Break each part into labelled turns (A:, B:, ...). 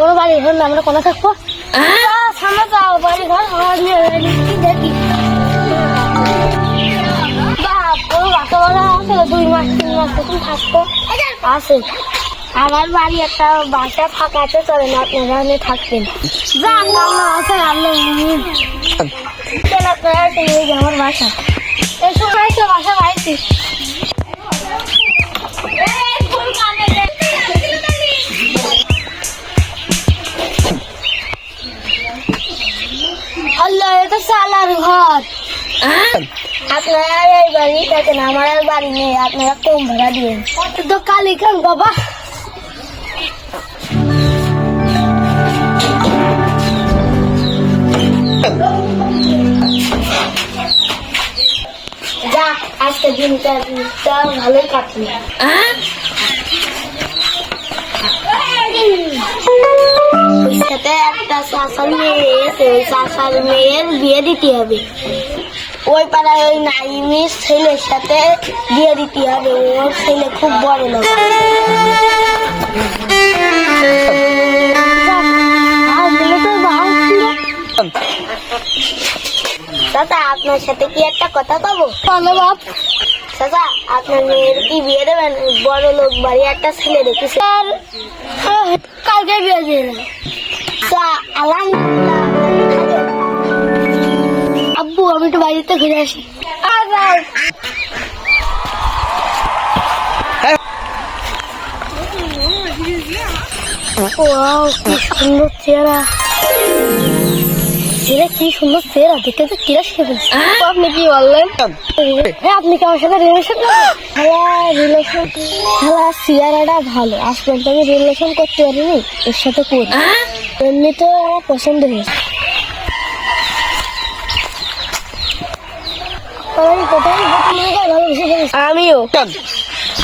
A: কোনো বাড়ি ঘর না, আমরা কোনো থাকবো সামনে যাও বাড়ি ঘর দেখি। আছে 2 মাস 3 মাস তখন থাকবো আছে। আমার বাড়ি একটা বাসা ফাঁকা আছে, চলেন আপনারা আমি থাকবেন। যান আছে আমার বাসা এই সময় বাসা বাড়িছি। আল্লাহ এটা সালার ঘর। আপনারা এই বাড়ি থাকেন, আমার আর বাড়ি নেই, আপনারা কম ভাড়া দিবেন তো কালি খান বাবা। যা আজকে দিনটা ভালোই কাটলো। সাথে একটা চাষার মেয়ে এসে, ওই চাষার মেয়ের বিয়ে দিতে হবে। ওই পাড়ায় ওই নাইমির ছেলের সাথে বিয়ে দিতে হবে, ওর ছেলে খুব বড় লোক। দাদা আপনার সাথে কি একটা কথা কবো? বলো বাপ। দাদা আপনার মেয়ের কি বিয়ে দেবেন? বড় লোক বাড়ি একটা ছেলে দেখেছে, কালকে বিয়ে দিয়ে আব্বু আমি একটু বাড়িতে ঘুরে আসি। কি সুন্দর চেহারা, কি সুন্দর চেহারা, দেখতে তো কিরা শিখে ফেলছে। আপনি কি বললেন? আপনি কি আমার সাথে রিলেশন করেন? রিলেশন চেহারাটা ভালো, আজ পর্যন্ত আমি রিলেশন করতে পারিনি, এর সাথে করি। এমনি তো আমার পছন্দ হয়েছে। আমিও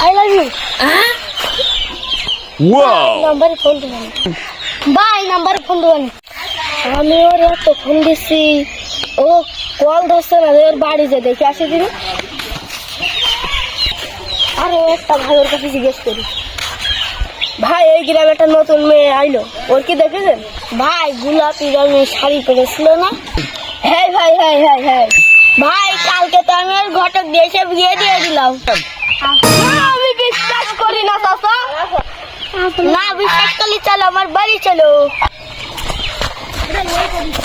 A: আই লাভ ইউ। নাম্বারে ফোন দেবেন ভাই, নাম্বারে ফোন দেবেন। আমি ওর তো ফোন দিচ্ছি, ও কল ধরছে না, ওর বাড়ি যে দেখে আসি দিন। আর একটা ভাই ওর কাছে জিজ্ঞেস করি, ভাই এই গ্রামে একটা নতুন মেয়ে আইলো, ওর কি দেখেছেন? ভাই গোলাপি রঙের শাড়ি পরেছিল না? হ্যাঁ ভাই, হ্যাঁ হ্যাঁ হ্যাঁ ভাই, কালকে তো আমি ওর ঘটক দিয়ে এসে বিয়ে দিয়ে দিলাম। আমি বিশ্বাস করি না চাচা। না বিশ্বাস করলে চলো আমার বাড়ি চলো।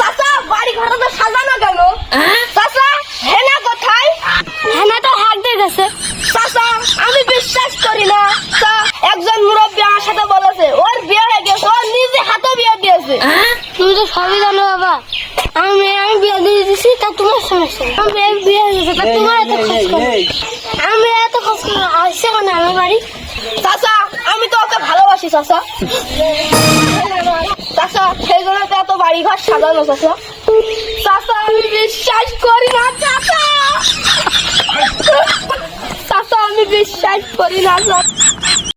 A: চাচা বাড়ি ঘরটা তো সাজানো কেন? চাচা হেনা কোথায়? হেনা তো হাঁক দিয়ে গেছে। চাচা আমি বিশ্বাস করি না। একজন মুরব্বী আমার সাথে বলেছে ওর বিয়ে হয়ে গেছে, ওর নিজে হাতে বিয়ে দিয়েছে। তুমি তো সবই জানো বাবা, আমি বিয়ে দিয়ে দিচ্ছি, তা তোমার সমস্যা। আমি বিয়ে হয়ে গেছে, তা তোমার এত খরচ করো। আমি এত খরচ করো আসছে কেন আমার বাড়ি? চাচা আমি তো ওকে ভালোবাসি চাচা। চাচা সেই জন্য তো এত বাড়ি ঘর সাজানো চাচা। চাচা আমি বিশ্বাস করি না চাচা। চাচা আমি বিশ্বাস করি না চাচা।